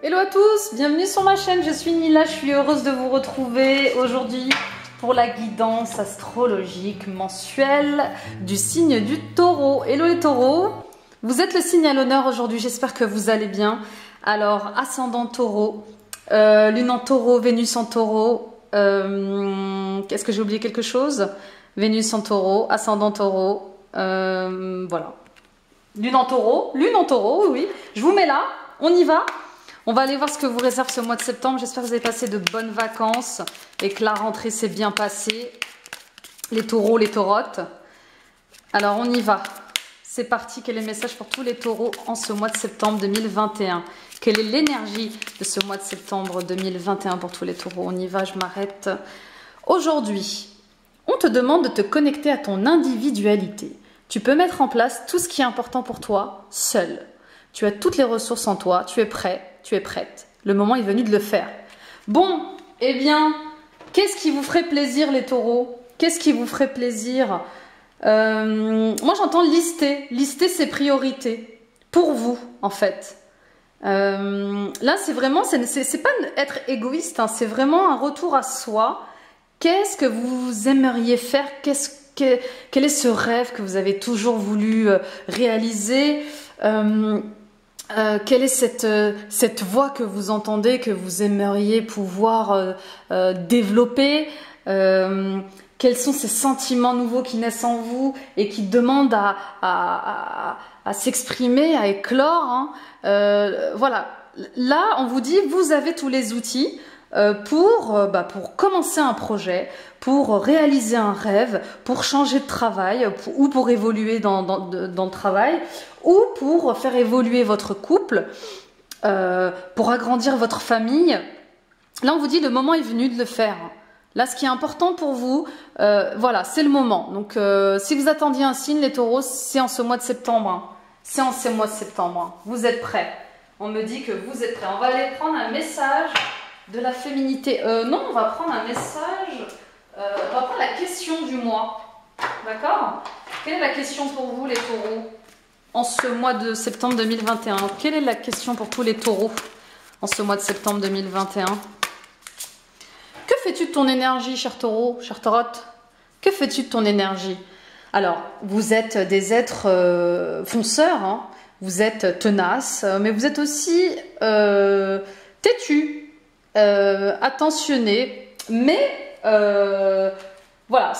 Hello à tous, bienvenue sur ma chaîne, je suis Nila, je suis heureuse de vous retrouver aujourd'hui pour la guidance astrologique mensuelle du signe du taureau. Hello les taureaux, vous êtes le signe à l'honneur aujourd'hui, j'espère que vous allez bien. Alors, ascendant taureau, lune en taureau, Vénus en taureau, est-ce que j'ai oublié quelque chose? Vénus en taureau, ascendant taureau, voilà. Lune en taureau, oui, je vous mets là, on y va. On va aller voir ce que vous réserve ce mois de septembre. J'espère que vous avez passé de bonnes vacances et que la rentrée s'est bien passée. Les taureaux, les taurottes. Alors, on y va. C'est parti. Quel est le message pour tous les taureaux en ce mois de septembre 2021? Quelle est l'énergie de ce mois de septembre 2021 pour tous les taureaux? On y va, je m'arrête. Aujourd'hui, on te demande de te connecter à ton individualité. Tu peux mettre en place tout ce qui est important pour toi seul. Tu as toutes les ressources en toi, tu es prêt, tu es prête. Le moment est venu de le faire. Bon, eh bien, qu'est-ce qui vous ferait plaisir les taureaux? Qu'est-ce qui vous ferait plaisir? Moi j'entends lister ses priorités. Pour vous, en fait. Là, c'est vraiment, c'est pas être égoïste, hein, c'est vraiment un retour à soi. Qu'est-ce que vous aimeriez faire? Quel est ce rêve que vous avez toujours voulu réaliser? Quelle est cette voix que vous entendez, que vous aimeriez pouvoir développer? Quels sont ces sentiments nouveaux qui naissent en vous et qui demandent à s'exprimer, à éclore, hein? Voilà, là on vous dit, vous avez tous les outils pour commencer un projet, pour réaliser un rêve, pour changer de travail ou pour évoluer dans le travail, ou pour faire évoluer votre couple, pour agrandir votre famille. Là, on vous dit le moment est venu de le faire. Là, ce qui est important pour vous, voilà, c'est le moment. Donc, si vous attendiez un signe, les taureaux, c'est en ce mois de septembre. Hein. C'est en ce mois de septembre. Hein. Vous êtes prêts. On me dit que vous êtes prêts. On va aller prendre un message de la féminité. Non, on va prendre un message. On va prendre la question du mois. D'accord? Quelle est la question pour vous, les taureaux, en ce mois de septembre 2021? Quelle est la question pour tous les taureaux en ce mois de septembre 2021? Que fais-tu de ton énergie, cher taureau, chère taurotte? Que fais-tu de ton énergie? Alors, vous êtes des êtres fonceurs, hein, vous êtes tenaces, mais vous êtes aussi têtus, attentionnés, mais voilà,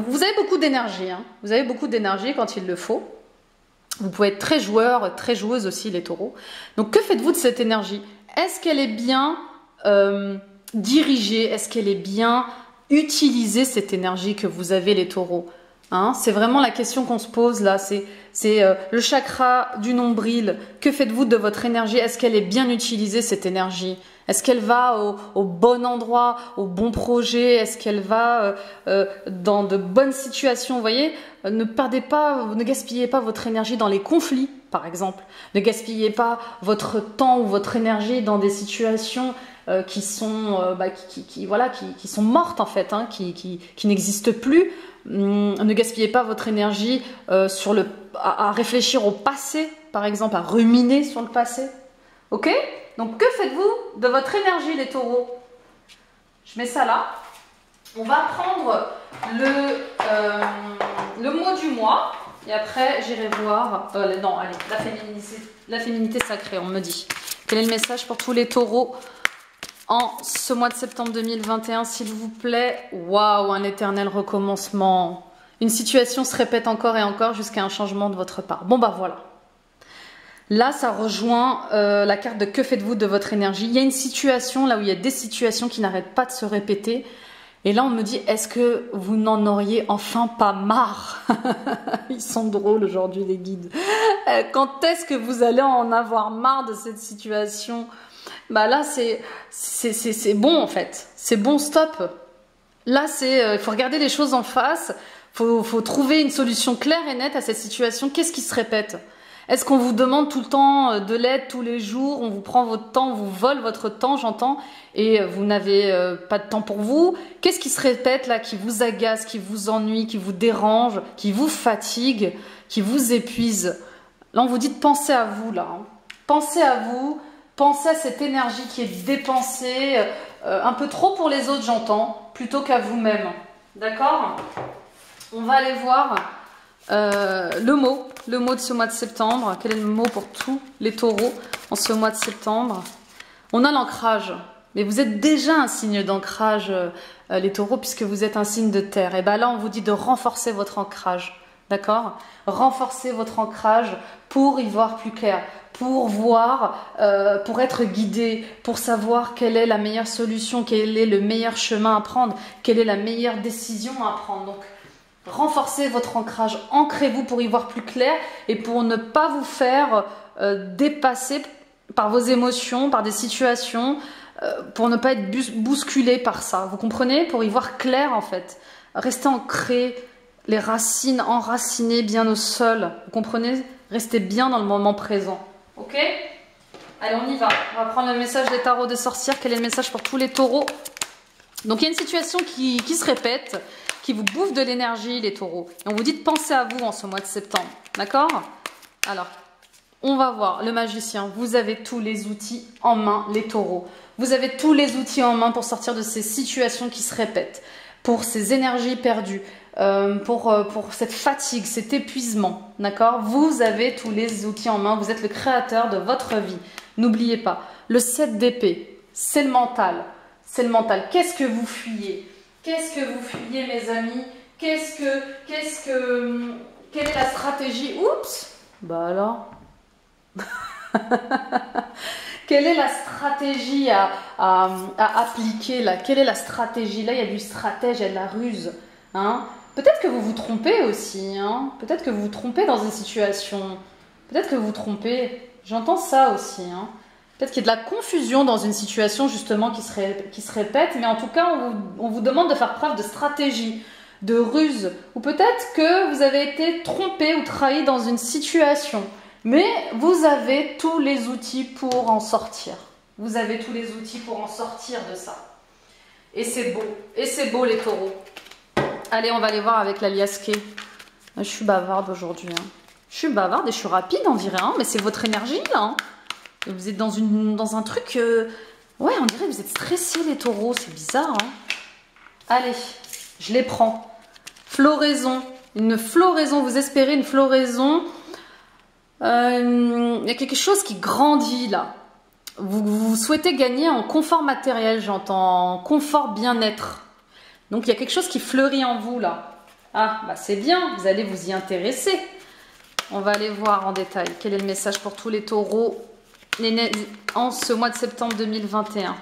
vous avez beaucoup d'énergie, hein, vous avez beaucoup d'énergie quand il le faut. Vous pouvez être très joueur, très joueuse aussi, les taureaux. Donc, que faites-vous de cette énergie? Est-ce qu'elle est bien dirigée? Est-ce qu'elle est bien utilisée, cette énergie que vous avez, les taureaux? Hein, c'est vraiment la question qu'on se pose là. C'est le chakra du nombril. Que faites-vous de votre énergie? Est-ce qu'elle est bien utilisée, cette énergie? Est-ce qu'elle va au bon endroit, au bon projet? Est-ce qu'elle va dans de bonnes situations? Vous voyez, ne perdez pas, ne gaspillez pas votre énergie dans les conflits, par exemple. Ne gaspillez pas votre temps ou votre énergie dans des situations qui sont mortes en fait, hein, qui n'existent plus. Ne gaspillez pas votre énergie à réfléchir au passé, par exemple, à ruminer sur le passé. Ok? Donc, que faites-vous de votre énergie, les taureaux? Je mets ça là. On va prendre le mot du mois. Et après, j'irai voir... non, allez, la féminité sacrée, on me dit. Quel est le message pour tous les taureaux en ce mois de septembre 2021, s'il vous plaît? Waouh, un éternel recommencement. Une situation se répète encore et encore jusqu'à un changement de votre part. Bon, bah voilà. Là, ça rejoint la carte de que faites-vous de votre énergie. Il y a une situation là où il y a des situations qui n'arrêtent pas de se répéter. Et là, on me dit, est-ce que vous n'en auriez enfin pas marre? Ils sont drôles aujourd'hui, les guides. Quand est-ce que vous allez en avoir marre de cette situation? Bah là, c'est bon en fait. C'est bon, stop. Là, il faut regarder les choses en face. Faut trouver une solution claire et nette à cette situation. Qu'est-ce qui se répète? Est-ce qu'on vous demande tout le temps de l'aide tous les jours? On vous prend votre temps, on vous vole votre temps, j'entends, et vous n'avez pas de temps pour vous. Qu'est-ce qui se répète là, qui vous agace, qui vous ennuie, qui vous dérange, qui vous fatigue, qui vous épuise? Là, on vous dit de penser à vous, là. Hein. Pensez à vous, Pensez à cette énergie qui est dépensée un peu trop pour les autres, j'entends, plutôt qu'à vous-même. D'accord? On va aller voir le mot de ce mois de septembre. Quel est le mot pour tous les taureaux en ce mois de septembre? On a l'ancrage. Mais vous êtes déjà un signe d'ancrage, les taureaux, puisque vous êtes un signe de terre. Et bien là, on vous dit de renforcer votre ancrage. D'accord? Renforcer votre ancrage pour y voir plus clair, pour voir, pour être guidé, pour savoir quelle est la meilleure solution, quel est le meilleur chemin à prendre, quelle est la meilleure décision à prendre. Donc, renforcez votre ancrage, ancrez-vous pour y voir plus clair et pour ne pas vous faire dépasser par vos émotions, par des situations, pour ne pas être bousculé par ça. Vous comprenez? Pour y voir clair en fait. Restez ancré, les racines enracinées bien au sol. Vous comprenez? Restez bien dans le moment présent. Ok? Allez, on y va. On va prendre le message des tarots des sorcières. Quel est le message pour tous les taureaux? Donc il y a une situation qui se répète, qui vous bouffe de l'énergie, les taureaux. Et on vous dit de penser à vous en ce mois de septembre. D'accord? Alors, on va voir le magicien. Vous avez tous les outils en main, les taureaux. Vous avez tous les outils en main pour sortir de ces situations qui se répètent, pour ces énergies perdues, pour cette fatigue, cet épuisement. D'accord? Vous avez tous les outils en main. Vous êtes le créateur de votre vie. N'oubliez pas, le 7 d'épée, c'est le mental. C'est le mental. Qu'est-ce que vous fuyez? Qu'est-ce que vous fuyez, mes amis? Quelle est la stratégie? Oups! Bah alors. Quelle est la stratégie à appliquer là? Quelle est la stratégie? Là, il y a du stratège, il y a de la ruse. Hein? Peut-être que vous vous trompez aussi. Hein? Peut-être que vous vous trompez dans une situation. Peut-être que vous vous trompez. J'entends ça aussi. Hein? Peut-être qu'il y a de la confusion dans une situation justement qui se répète. Mais en tout cas, on vous demande de faire preuve de stratégie, de ruse. Ou peut-être que vous avez été trompé ou trahi dans une situation. Mais vous avez tous les outils pour en sortir. Vous avez tous les outils pour en sortir de ça. Et c'est beau. Et c'est beau, les taureaux. Allez, on va aller voir avec la liasquée. Je suis bavarde aujourd'hui. Hein. Je suis bavarde et je suis rapide, on dirait. Hein, mais c'est votre énergie, là. Hein. Et vous êtes dans un truc... Ouais, on dirait que vous êtes stressés, les taureaux. C'est bizarre. Hein. Allez, je les prends. Floraison. Une floraison. Vous espérez une floraison... Il y a quelque chose qui grandit là. Vous souhaitez gagner en confort matériel, j'entends, en confort bien-être. Donc il y a quelque chose qui fleurit en vous là. Ah, bah c'est bien, vous allez vous y intéresser. On va aller voir en détail quel est le message pour tous les taureaux en ce mois de septembre 2021.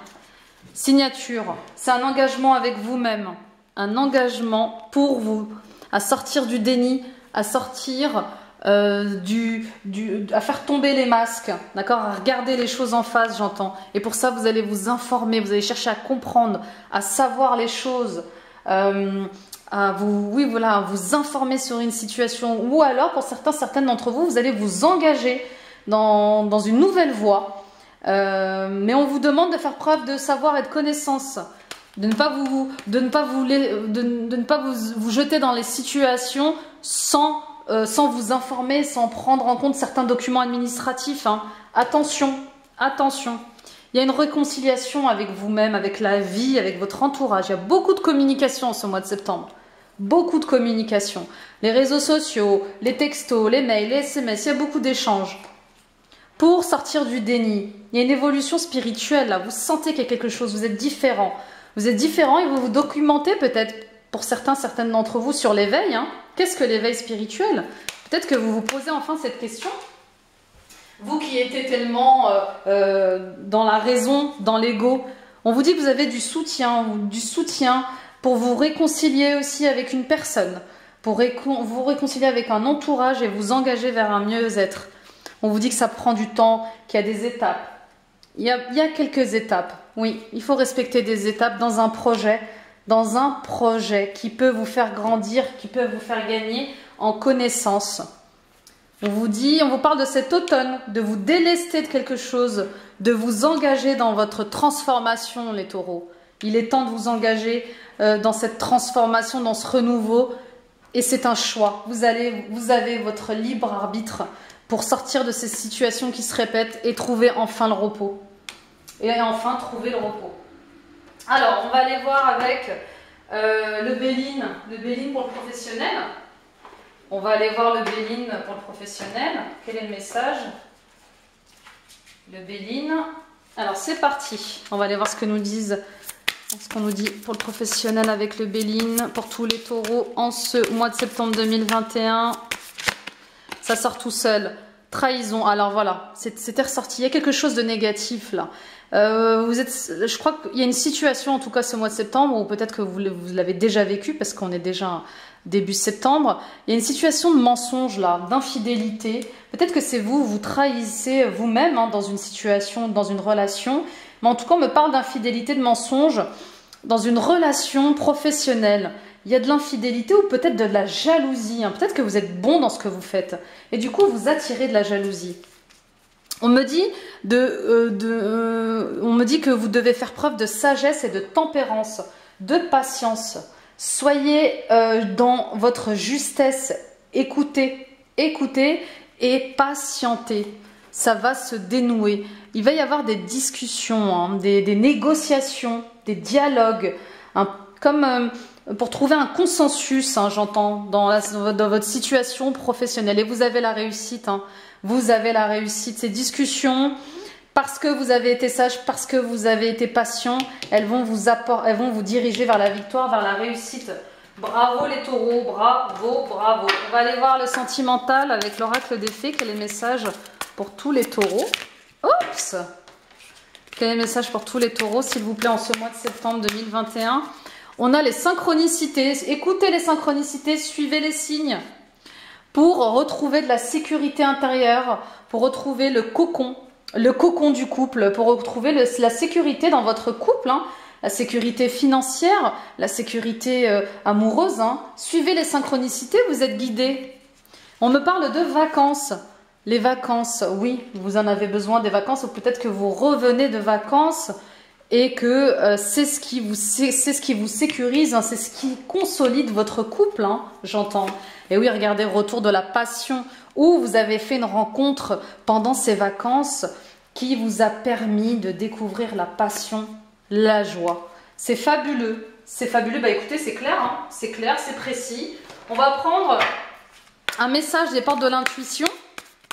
Signature, c'est un engagement avec vous-même. Un engagement pour vous, à sortir du déni, à sortir... à faire tomber les masques, d'accord, à regarder les choses en face, j'entends. Et pour ça, vous allez vous informer, vous allez chercher à comprendre, à savoir les choses, à vous informer sur une situation. Ou alors, pour certaines d'entre vous, vous allez vous engager dans une nouvelle voie. Mais on vous demande de faire preuve de savoir et de connaissance. De ne pas vous jeter dans les situations sans vous informer, sans prendre en compte certains documents administratifs. Hein. Attention, attention. Il y a une réconciliation avec vous-même, avec la vie, avec votre entourage. Il y a beaucoup de communication en ce mois de septembre. Beaucoup de communication. Les réseaux sociaux, les textos, les mails, les SMS, il y a beaucoup d'échanges. Pour sortir du déni, il y a une évolution spirituelle. Là. Vous sentez qu'il y a quelque chose, vous êtes différent. Vous êtes différent et vous vous documentez peut-être, pour certaines d'entre vous, sur l'éveil. Hein. Qu'est-ce que l'éveil spirituel? Peut-être que vous vous posez enfin cette question. Vous qui étiez tellement dans la raison, dans l'ego, on vous dit que vous avez du soutien pour vous réconcilier aussi avec une personne, pour vous réconcilier avec un entourage et vous engager vers un mieux-être. On vous dit que ça prend du temps, qu'il y a des étapes. Il y a quelques étapes. Oui, il faut respecter des étapes dans un projet qui peut vous faire grandir, qui peut vous faire gagner en connaissance. On vous parle de cet automne, de vous délester de quelque chose, de vous engager dans votre transformation, les taureaux. Il est temps de vous engager dans cette transformation, dans ce renouveau. Et c'est un choix. Vous avez votre libre arbitre pour sortir de ces situations qui se répètent et trouver enfin le repos. Et enfin, trouver le repos. Alors, on va aller voir avec le Béline pour le professionnel. On va aller voir le Béline pour le professionnel. Quel est le message? Le Béline. Alors, c'est parti. On va aller voir ce que nous disent, ce qu'on nous dit pour le professionnel avec le Béline, pour tous les taureaux en ce mois de septembre 2021. Ça sort tout seul. Trahison. Alors voilà, c'était ressorti. Il y a quelque chose de négatif là. Je crois qu'il y a une situation, en tout cas ce mois de septembre, ou peut-être que vous l'avez déjà vécu parce qu'on est déjà début septembre. Il y a une situation de mensonge là, d'infidélité. Peut-être que c'est vous trahissez vous-même hein, dans une situation, dans une relation. Mais en tout cas, on me parle d'infidélité, de mensonge dans une relation professionnelle. Il y a de l'infidélité ou peut-être de la jalousie. Hein. Peut-être que vous êtes bon dans ce que vous faites. Et du coup, vous attirez de la jalousie. On me dit, on me dit que vous devez faire preuve de sagesse et de tempérance, de patience. Soyez dans votre justesse. Écoutez et patientez. Ça va se dénouer. Il va y avoir des discussions, hein, des négociations, des dialogues, hein, comme... pour trouver un consensus, hein, j'entends, dans votre situation professionnelle. Et vous avez la réussite, hein. Vous avez la réussite. Ces discussions, parce que vous avez été sage, parce que vous avez été patient, elles vont vous diriger vers la victoire, vers la réussite. Bravo les taureaux, bravo, bravo. On va aller voir le sentimental avec l'oracle des fées. Quel est le message pour tous les taureaux? Oups! Quel est le message pour tous les taureaux, s'il vous plaît, en ce mois de septembre 2021? On a les synchronicités. Écoutez les synchronicités, suivez les signes pour retrouver de la sécurité intérieure, pour retrouver le cocon du couple, pour retrouver la sécurité dans votre couple, hein, la sécurité financière, la sécurité amoureuse. Hein. Suivez les synchronicités, vous êtes guidés. On me parle de vacances. Les vacances, oui, vous en avez besoin des vacances, ou peut-être que vous revenez de vacances et que c'est ce qui vous sécurise, hein, c'est ce qui consolide votre couple, hein, j'entends. Et oui, regardez, retour de la passion, où vous avez fait une rencontre pendant ces vacances qui vous a permis de découvrir la passion, la joie. C'est fabuleux, c'est fabuleux. Bah écoutez, c'est clair, hein, c'est clair, c'est précis. On va prendre un message des portes de l'intuition.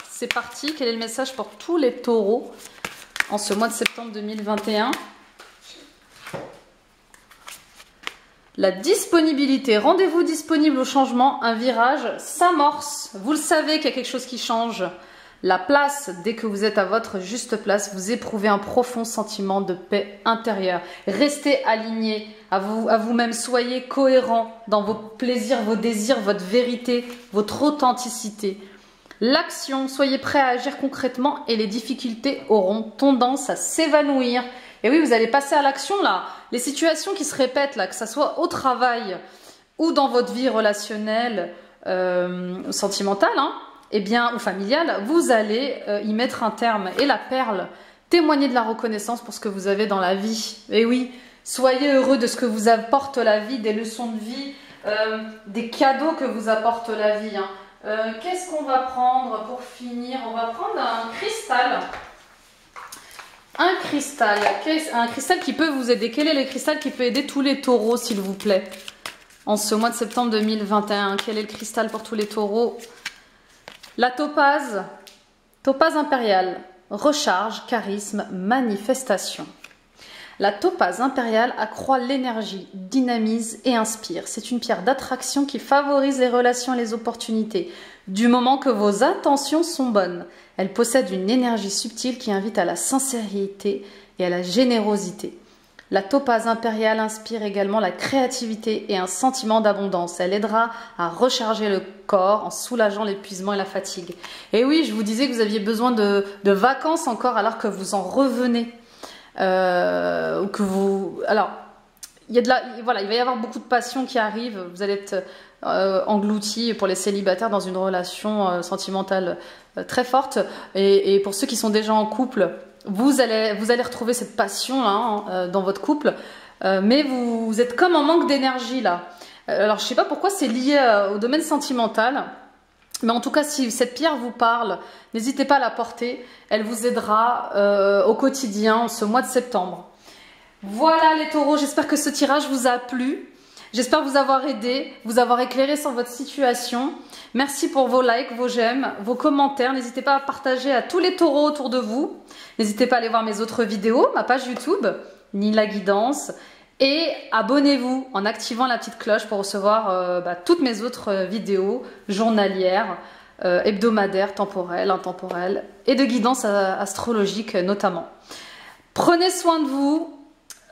C'est parti, quel est le message pour tous les taureaux en ce mois de septembre 2021? La disponibilité, rendez-vous disponible au changement, un virage s'amorce. Vous le savez qu'il y a quelque chose qui change. La place, dès que vous êtes à votre juste place, vous éprouvez un profond sentiment de paix intérieure. Restez aligné à vous-même, soyez cohérent dans vos plaisirs, vos désirs, votre vérité, votre authenticité. L'action, soyez prêt à agir concrètement et les difficultés auront tendance à s'évanouir. Et oui, vous allez passer à l'action là. Les situations qui se répètent là, que ce soit au travail ou dans votre vie relationnelle, sentimentale, hein, eh bien, ou familiale, vous allez y mettre un terme. Et la perle, témoignez de la reconnaissance pour ce que vous avez dans la vie. Et oui, soyez heureux de ce que vous apporte la vie, des leçons de vie, des cadeaux que vous apporte la vie. Hein. Qu'est-ce qu'on va prendre pour finir? On va prendre un cristal. Un cristal qui peut vous aider. Quel est le cristal qui peut aider tous les taureaux, s'il vous plaît, en ce mois de septembre 2021? Quel est le cristal pour tous les taureaux? La topaze. Topaze impériale. Recharge, charisme, manifestation. La topaze impériale accroît l'énergie, dynamise et inspire. C'est une pierre d'attraction qui favorise les relations et les opportunités, du moment que vos intentions sont bonnes. Elle possède une énergie subtile qui invite à la sincérité et à la générosité. La topaze impériale inspire également la créativité et un sentiment d'abondance. Elle aidera à recharger le corps en soulageant l'épuisement et la fatigue. Et oui, je vous disais que vous aviez besoin de vacances encore alors que vous en revenez. Alors, il va y avoir beaucoup de passion qui arrive. Vous allez être engloutis pour les célibataires dans une relation sentimentale très forte. Et pour ceux qui sont déjà en couple, vous allez retrouver cette passion là, dans votre couple. Mais vous êtes comme en manque d'énergie là. Alors, je ne sais pas pourquoi c'est lié au domaine sentimental. Mais en tout cas, si cette pierre vous parle, n'hésitez pas à la porter. Elle vous aidera au quotidien ce mois de septembre. Voilà les taureaux, j'espère que ce tirage vous a plu. J'espère vous avoir aidé, vous avoir éclairé sur votre situation. Merci pour vos likes, vos j'aime, vos commentaires. N'hésitez pas à partager à tous les taureaux autour de vous. N'hésitez pas à aller voir mes autres vidéos, ma page YouTube, Nila Guidance. Et abonnez-vous en activant la petite cloche pour recevoir toutes mes autres vidéos journalières, hebdomadaires, temporelles, intemporelles et de guidance astrologique notamment. Prenez soin de vous,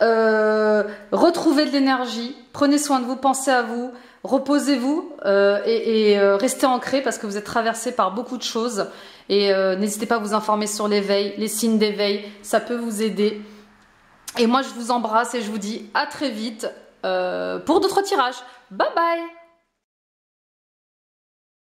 retrouvez de l'énergie, prenez soin de vous, pensez à vous, reposez-vous et restez ancrés parce que vous êtes traversés par beaucoup de choses. Et n'hésitez pas à vous informer sur l'éveil, les signes d'éveil, ça peut vous aider. Et moi, je vous embrasse et je vous dis à très vite pour d'autres tirages. Bye bye!